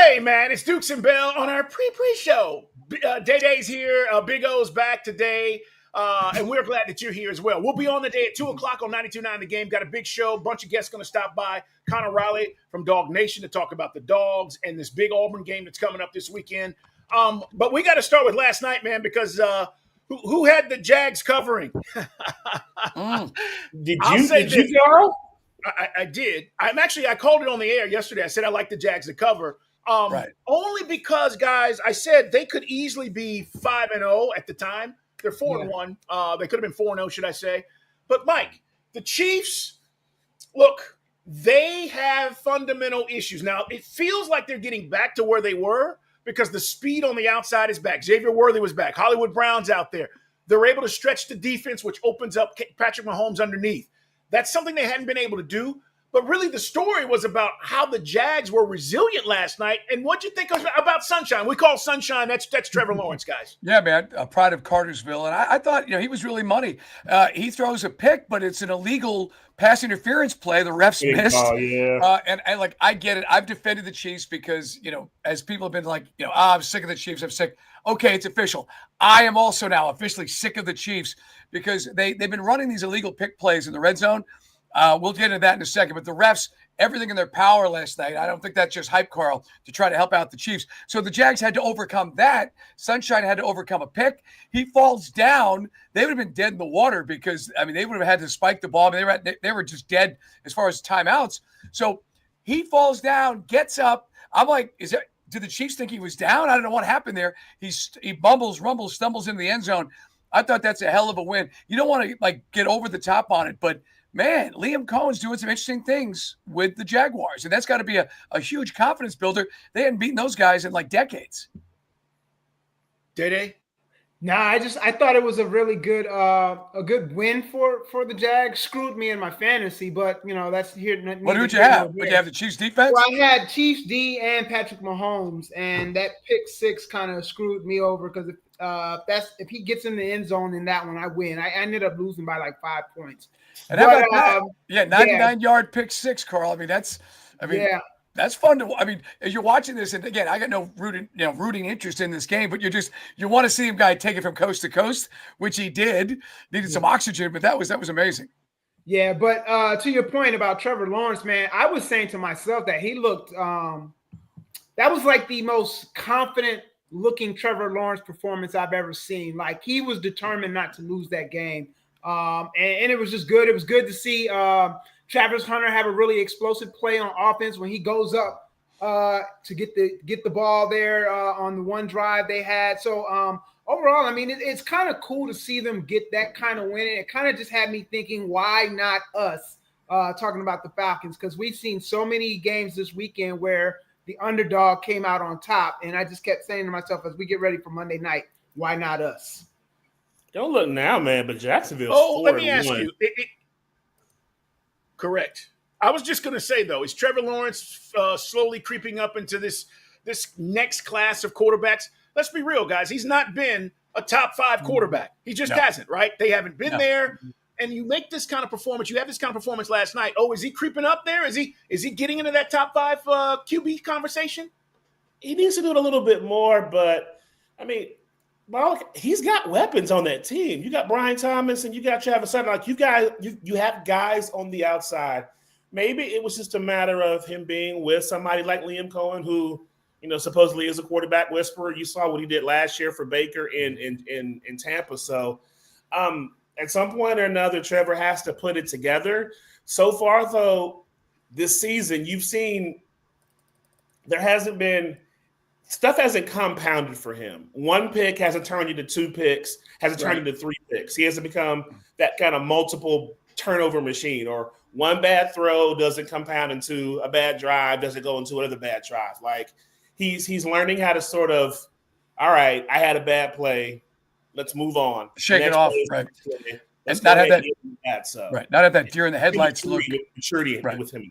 Hey, man, it's Dukes and Bell on our pre-show. Day-Day's here. Big O's back today, and we're glad that you're here as well. We'll be on the day at 2 o'clock on 92.9 The Game. Got a big show. Bunch of guests going to stop by. Connor Riley from Dog Nation to talk about the Dogs and this big Auburn game that's coming up this weekend. But we got to start with last night, man, because who had the Jags covering? Did you, Carl? I did. I called it on the air yesterday. I said I like the Jags to cover. Right. Only because, guys, I said they could easily be 5-0 at the time. They're 4-1. They could have been 4-0, should I say. But, Mike, the Chiefs, look, they have fundamental issues. Now, it feels like they're getting back to where they were because the speed on the outside is back. Xavier Worthy was back. Hollywood Brown's out there. They're able to stretch the defense, which opens up Patrick Mahomes underneath. That's something they hadn't been able to do. But really, the story was about how the Jags were resilient last night. And what'd you think about Sunshine? We call Sunshine, that's Trevor Lawrence, guys. Yeah, man, pride of Cartersville. And I thought, he was really money. He throws a pick, but it's an illegal pass interference play. The refs missed. And I get it. I've defended the Chiefs because, as people have been like, I'm sick of the Chiefs. I'm sick. Okay, it's official. I am also now officially sick of the Chiefs because they've been running these illegal pick plays in the red zone. We'll get into that in a second. But the refs, everything in their power last night, I don't think that's just hype, Carl, to try to help out the Chiefs. So the Jags had to overcome that. Sunshine had to overcome a pick. He falls down. They would have been dead in the water because, they would have had to spike the ball. They were just dead as far as timeouts. So he falls down, gets up. I'm like, did the Chiefs think he was down? I don't know what happened there. He bumbles, rumbles, stumbles into the end zone. I thought that's a hell of a win. You don't want to get over the top on it, but man, Liam Cohen's doing some interesting things with the Jaguars, and that's got to be a huge confidence builder. They hadn't beaten those guys in decades. Day-Day? Nah, I thought it was a really good win for the Jags. Screwed me in my fantasy, but that's here. Who'd you have? Did you have the Chiefs defense? Well, I had Chiefs D and Patrick Mahomes, and that pick six kind of screwed me over because if he gets in the end zone in that one, I win. I ended up losing by 5 points. And how about that? 99-yard pick six, Carl. That's fun to. As you're watching this, and again, I got no rooting interest in this game, but you want to see him guy take it from coast to coast, which he did. Needed some oxygen, but that was amazing. Yeah, but to your point about Trevor Lawrence, man, I was saying to myself that he looked. That was the most confident looking Trevor Lawrence performance I've ever seen. He was determined not to lose that game. And it was just good. It was good to see Travis Hunter have a really explosive play on offense when he goes up to get the ball there on the one drive they had. So overall, it's kind of cool to see them get that kind of win. It kind of just had me thinking, why not us? Talking about the Falcons, because we've seen so many games this weekend where the underdog came out on top, and I just kept saying to myself as we get ready for Monday night, why not us? Don't look now, man, but Jacksonville's 4-1. Let me ask you. Correct. I was just going to say, though, is Trevor Lawrence slowly creeping up into this next class of quarterbacks? Let's be real, guys. He's not been a top 5 quarterback. He just hasn't, right? They haven't been there. And you make this kind of performance. You have this kind of performance last night. Oh, is he creeping up there? Is he getting into that top 5 QB conversation? He needs to do it a little bit more, but, he's got weapons on that team. You got Brian Thomas and you got Travis Hunter. You have guys on the outside. Maybe it was just a matter of him being with somebody like Liam Cohen, who, supposedly is a quarterback whisperer. You saw what he did last year for Baker in Tampa. So at some point or another, Trevor has to put it together. So far, though, this season, you've seen stuff hasn't compounded for him. 1 pick hasn't turned into 2 picks, hasn't turned into 3 picks. He hasn't become that kind of multiple turnover machine, or 1 bad throw doesn't compound into a bad drive, doesn't go into another bad drive. He's learning how to sort of, all right, I had a bad play. Let's move on. Shake it off, right? Let's not have that, right? Not have that deer in the headlights look. Maturity with him.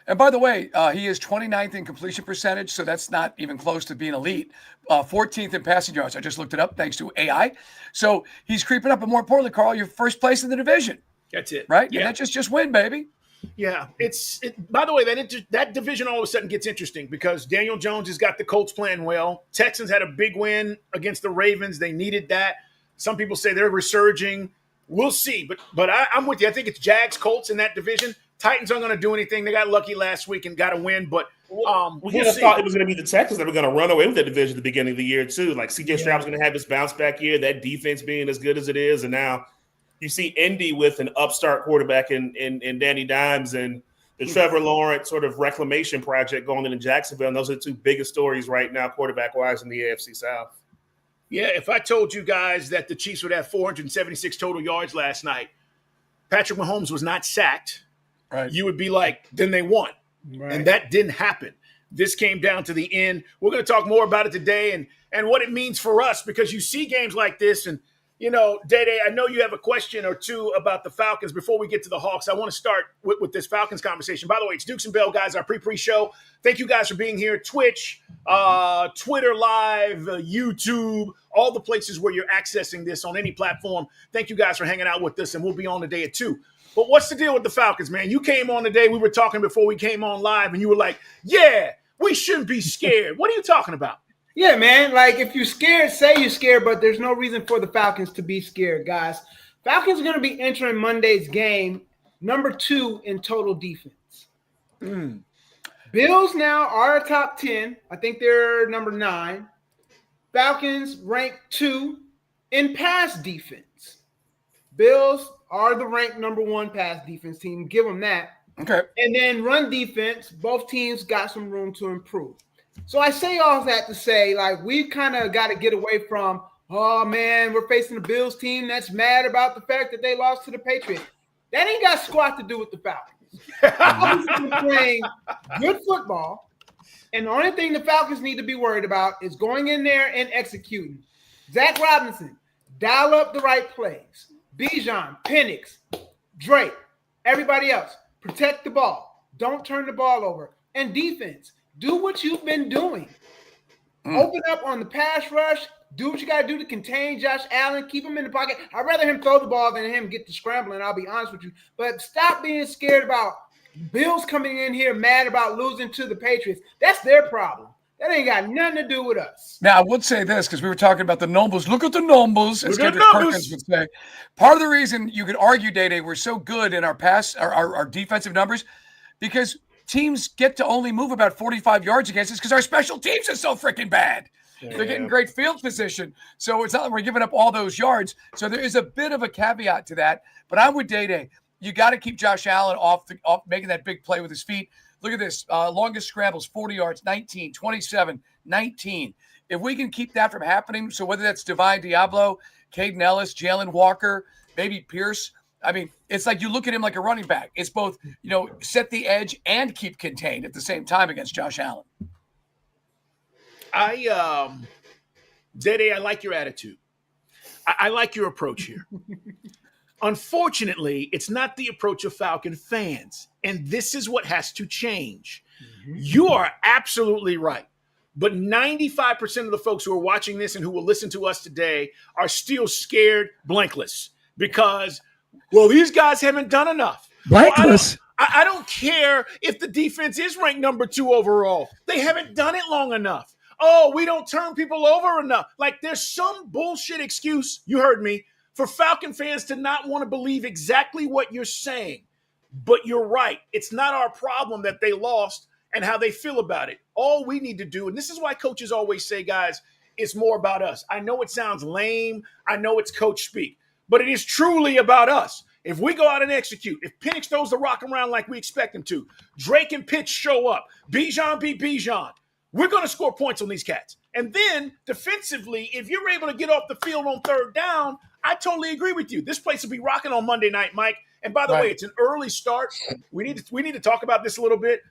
And by the way, he is 29th in completion percentage, so that's not even close to being elite. 14th in passing yards. I just looked it up thanks to AI. So he's creeping up, and more importantly, Carl, you're first place in the division. That's it, right? Yeah, and that's just win, baby. Yeah, by the way, that division all of a sudden gets interesting because Daniel Jones has got the Colts playing well. Texans had a big win against the Ravens. They needed that. Some people say they're resurging. We'll see. But I'm with you. I think it's Jags, Colts in that division. Titans aren't going to do anything. They got lucky last week and got a win. But we kind of thought it was going to be the Texans that were going to run away with that division at the beginning of the year too. Like C.J. Stroud was going to have his bounce back year. That defense being as good as it is, and now you see Indy with an upstart quarterback in Danny Dimes and the Trevor Lawrence sort of reclamation project going in Jacksonville. And those are the two biggest stories right now, quarterback-wise, in the AFC South. Yeah, if I told you guys that the Chiefs would have 476 total yards last night, Patrick Mahomes was not sacked, right, you would be like, then they won. Right. And that didn't happen. This came down to the end. We're going to talk more about it today and what it means for us because you see games like this and, you know, Day-Day, I know you have a question or two about the Falcons. Before we get to the Hawks, I want to start with this Falcons conversation. By the way, it's Dukes and Bell, guys, our pre-show. Thank you guys for being here. Twitch, Twitter Live, YouTube, all the places where you're accessing this on any platform. Thank you guys for hanging out with us, and we'll be on today at 2. But what's the deal with the Falcons, man? You came on today. We were talking before we came on live, and you were like, yeah, we shouldn't be scared. What are you talking about? Yeah, man. Like, if you're scared, say you're scared, but there's no reason for the Falcons to be scared, guys. Falcons are going to be entering Monday's game number 2 in total defense. Bills now are top 10. I think they're number 9. Falcons rank 2 in pass defense. Bills are the ranked number 1 pass defense team. Give them that. Okay. And then run defense, both teams got some room to improve. So I say all that to say, like, we kind of got to get away from, oh, man, we're facing the Bills team that's mad about the fact that they lost to the Patriots. That ain't got squat to do with the Falcons. The Falcons have been playing good football, and the only thing the Falcons need to be worried about is going in there and executing. Zach Robinson, dial up the right plays. Bijan, Penix, Drake, everybody else, protect the ball. Don't turn the ball over. And defense. Do what you've been doing. Open up on the pass rush. Do what you got to do to contain Josh Allen. Keep him in the pocket. I'd rather him throw the ball than him get to scrambling, I'll be honest with you. But stop being scared about Bills coming in here mad about losing to the Patriots. That's their problem. That ain't got nothing to do with us. Now, I would say this because we were talking about the numbers. Look at the numbers, as Kendrick Perkins would say. Part of the reason you could argue, Day-Day, we're so good in our our defensive numbers because – teams get to only move about 45 yards against us because our special teams are so freaking bad. Yeah. They're getting great field position. So it's not like we're giving up all those yards. So there is a bit of a caveat to that. But I'm with Day-Day. You got to keep Josh Allen off making that big play with his feet. Look at this. Longest scrambles, 40 yards, 19, 27, 19. If we can keep that from happening, so whether that's Divine Diablo, Caden Ellis, Jalen Walker, maybe Pierce, I mean, it's like you look at him like a running back. It's both, you know, set the edge and keep contained at the same time against Josh Allen. Day-Day, I like your attitude. I like your approach here. Unfortunately, it's not the approach of Falcon fans, and this is what has to change. You are absolutely right. But 95% of the folks who are watching this and who will listen to us today are still scared blankless because – well, these guys haven't done enough. Blankless. Well, I don't care if the defense is ranked number 2 overall. They haven't done it long enough. Oh, we don't turn people over enough. Like there's some bullshit excuse, you heard me, for Falcon fans to not want to believe exactly what you're saying. But you're right. It's not our problem that they lost and how they feel about it. All we need to do, and this is why coaches always say, guys, it's more about us. I know it sounds lame. I know it's coach speak. But it is truly about us. If we go out and execute, if Penix throws the rock around like we expect him to, Drake and Pitts show up, Bijan be Bijan, we're going to score points on these cats. And then defensively, if you're able to get off the field on third down, I totally agree with you. This place will be rocking on Monday night, Mike. And by the way, it's an early start. We need to talk about this a little bit.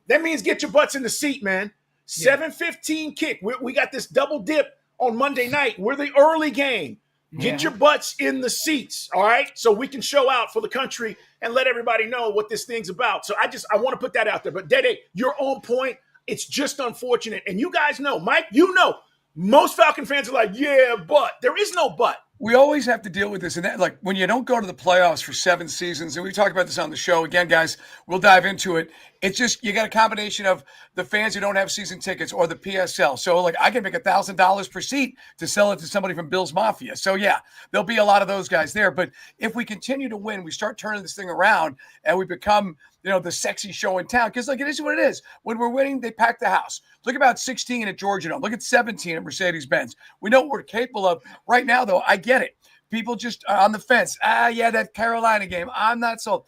That means get your butts in the seat, man. 7:15 kick. We got this double dip on Monday night. We're the early game. Get your butts in the seats, all right? So we can show out for the country and let everybody know what this thing's about. So I want to put that out there. But Day-Day, you're on point. It's just unfortunate. And you guys know, Mike, you know, most Falcon fans are like, yeah, but. There is no but. We always have to deal with this. And that, like, when you don't go to the playoffs for 7 seasons, and we talked about this on the show, again, guys, we'll dive into it. It's just, you got a combination of the fans who don't have season tickets or the PSL. So, like, I can make $1,000 per seat to sell it to somebody from Bill's Mafia. So, yeah, there'll be a lot of those guys there. But if we continue to win, we start turning this thing around and we become, the sexy show in town. Because, like, it is what it is. When we're winning, they pack the house. Look about 16 at Georgia Dome. Look at 17 at Mercedes-Benz. We know what we're capable of. Right now, though, I get it. People just are on the fence. Yeah, that Carolina game, I'm not sold.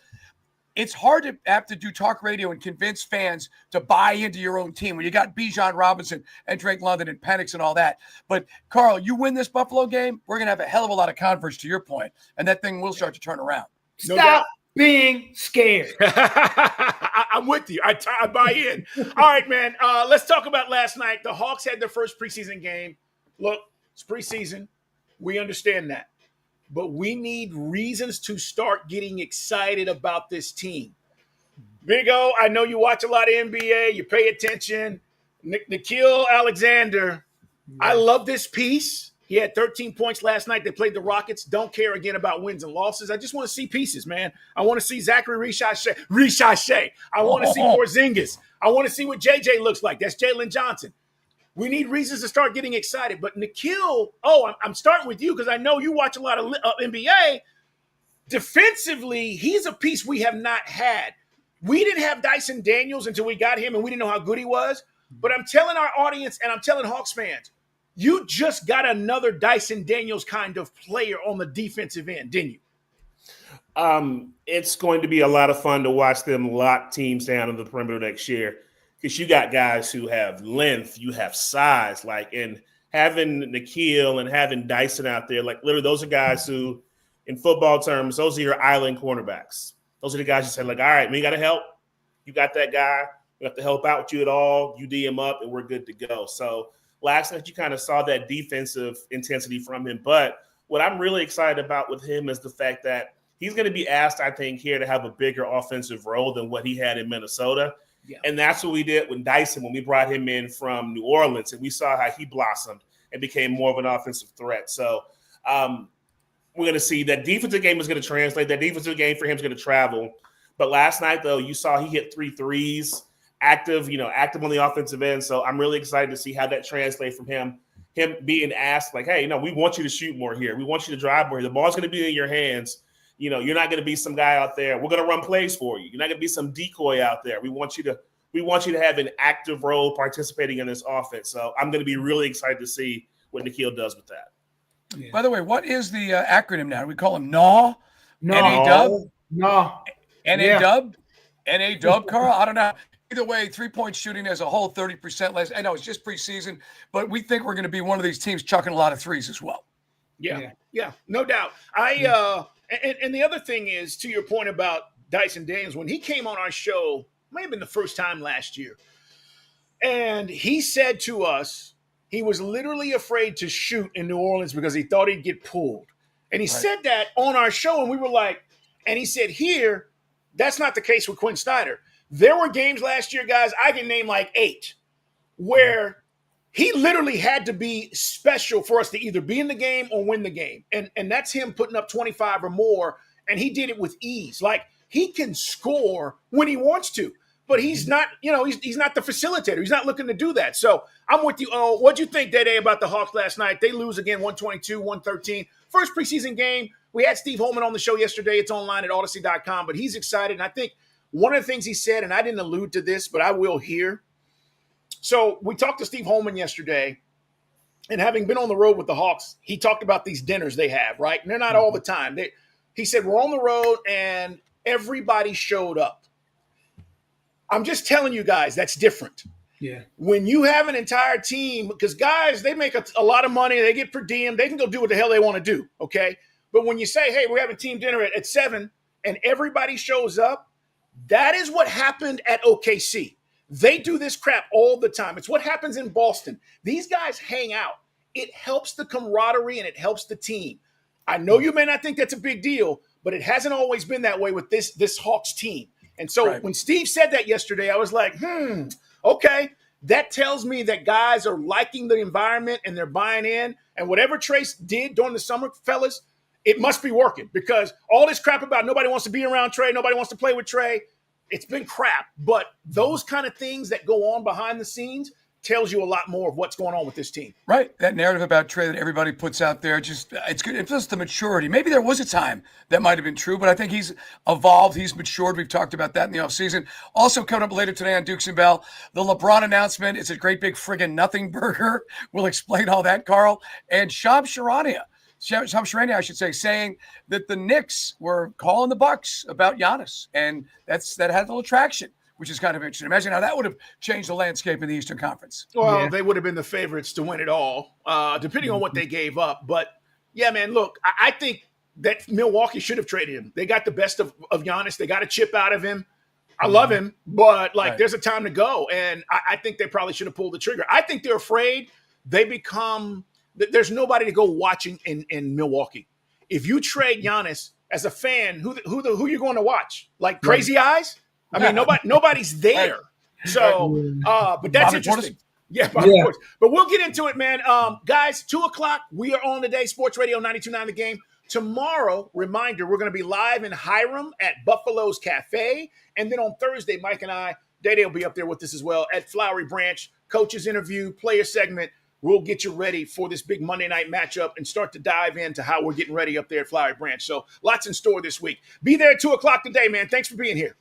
It's hard to have to do talk radio and convince fans to buy into your own team when you got Bijan Robinson and Drake London and Penix and all that. But, Carl, you win this Buffalo game, we're going to have a hell of a lot of converts, to your point, and that thing will start to turn around. Stop being scared. I'm with you. I buy in. All right, man. Let's talk about last night. The Hawks had their first preseason game. Look, it's preseason. We understand that. But we need reasons to start getting excited about this team. Big O, I know you watch a lot of NBA. You pay attention. Nickeil Alexander, I love this piece. He had 13 points last night. They played the Rockets. Don't care again about wins and losses. I just want to see pieces, man. I want to see Zachary Richache. I want to see Porzingis. I want to see what JJ looks like. That's Jalen Johnson. We need reasons to start getting excited. But Nickeil, I'm starting with you because I know you watch a lot of NBA. Defensively, he's a piece we have not had. We didn't have Dyson Daniels until we got him, and we didn't know how good he was. But I'm telling our audience, and I'm telling Hawks fans, you just got another Dyson Daniels kind of player on the defensive end, didn't you? It's going to be a lot of fun to watch them lock teams down in the perimeter next year because you got guys who have length, you have size, and having Nickeil and having Dyson out there, literally those are guys who, in football terms, those are your island cornerbacks. Those are the guys you say, all right, we got to help. You got that guy. We have to help out with you at all. You D him up, and we're good to go. So last night, you kind of saw that defensive intensity from him. But what I'm really excited about with him is the fact that he's going to be asked, I think, here to have a bigger offensive role than what he had in Minnesota. Yeah. And that's what we did with Dyson when we brought him in from New Orleans. And we saw how he blossomed and became more of an offensive threat. So we're going to see that defensive game is going to translate. That defensive game for him is going to travel. But last night, though, you saw he hit 3 threes. Active on the offensive end. So I'm really excited to see how that translates from him being asked hey, we want you to shoot more here. We want you to drive more here. The ball's going to be in your hands. You're not going to be some guy out there. We're going to run plays for you. You're not going to be some decoy out there. We want you to have an active role participating in this offense. So I'm going to be really excited to see what Nickeil does with that. Yeah. By the way, what is the acronym now? Do we call him NAW? No. N-A-Dub? No. N-A-Dub? N-A-Dub, Carl? I don't know. Either way, 3-point shooting as a whole, 30% less. I know it's just preseason, but we think we're going to be one of these teams chucking a lot of threes as well. Yeah, no doubt. And the other thing is, to your point about Dyson Daniels, when he came on our show, might have been the first time last year, and he said to us he was literally afraid to shoot in New Orleans because he thought he'd get pulled. And he said that on our show, and we were like, and he said here, that's not the case with Quinn Snyder. There were games last year, guys, I can name 8, where he literally had to be special for us to either be in the game or win the game. And that's him putting up 25 or more, and he did it with ease. He can score when he wants to, but he's not, he's not the facilitator. He's not looking to do that. So I'm with you. What'd you think, Day, about the Hawks last night? They lose again, 122-113. First preseason game. We had Steve Holman on the show yesterday. It's online at Odyssey.com, but he's excited, and I think one of the things he said, and I didn't allude to this, but I will here. So we talked to Steve Holman yesterday, and having been on the road with the Hawks, he talked about these dinners they have, right? And they're not all the time. He said, we're on the road, and everybody showed up. I'm just telling you guys, that's different. Yeah. When you have an entire team, because guys, they make a lot of money, they get per diem, they can go do what the hell they want to do, okay? But when you say, hey, we're having team dinner at 7, and everybody shows up, that is what happened at OKC. They do this crap all the time. It's what happens in Boston. These guys hang out. It helps the camaraderie and it helps the team. I know you may not think that's a big deal, but it hasn't always been that way with this Hawks team. And so when Steve said that yesterday, I was like, okay, that tells me that guys are liking the environment and they're buying in. And whatever Trace did during the summer, fellas, it must be working, because all this crap about nobody wants to be around Trae, nobody wants to play with Trae, it's been crap. But those kind of things that go on behind the scenes tells you a lot more of what's going on with this team. Right. That narrative about Trae that everybody puts out there, just it's good. It's just the maturity. Maybe there was a time that might have been true, but I think he's evolved. He's matured. We've talked about that in the offseason. Also coming up later today on Dukes and Bell, the LeBron announcement. It's a great big friggin' nothing burger. We'll explain all that, Carl. And Shams Charania, I should say, saying that the Knicks were calling the Bucks about Giannis. And that had a little traction, which is kind of interesting. Imagine how that would have changed the landscape in the Eastern Conference. Well, they would have been the favorites to win it all, depending on what they gave up. But, yeah, man, look, I think that Milwaukee should have traded him. They got the best of Giannis. They got a chip out of him. I love him, but, there's a time to go. And I think they probably should have pulled the trigger. I think they're afraid there's nobody to go watching in Milwaukee. If you trade Giannis as a fan, who you going to watch? Like Crazy Eyes? I mean, nobody's there. So, but that's Bobby interesting. Yeah, Bobby Portis. But we'll get into it, man. Guys, 2:00, we are on today, Sports Radio 92.9 The Game. Tomorrow, reminder, we're going to be live in Hiram at Buffalo's Cafe. And then on Thursday, Mike and I, Day will be up there with us as well at Flowery Branch. Coaches interview, player segment. We'll get you ready for this big Monday night matchup and start to dive into how we're getting ready up there at Flowery Branch. So lots in store this week. Be there at 2:00 today, man. Thanks for being here.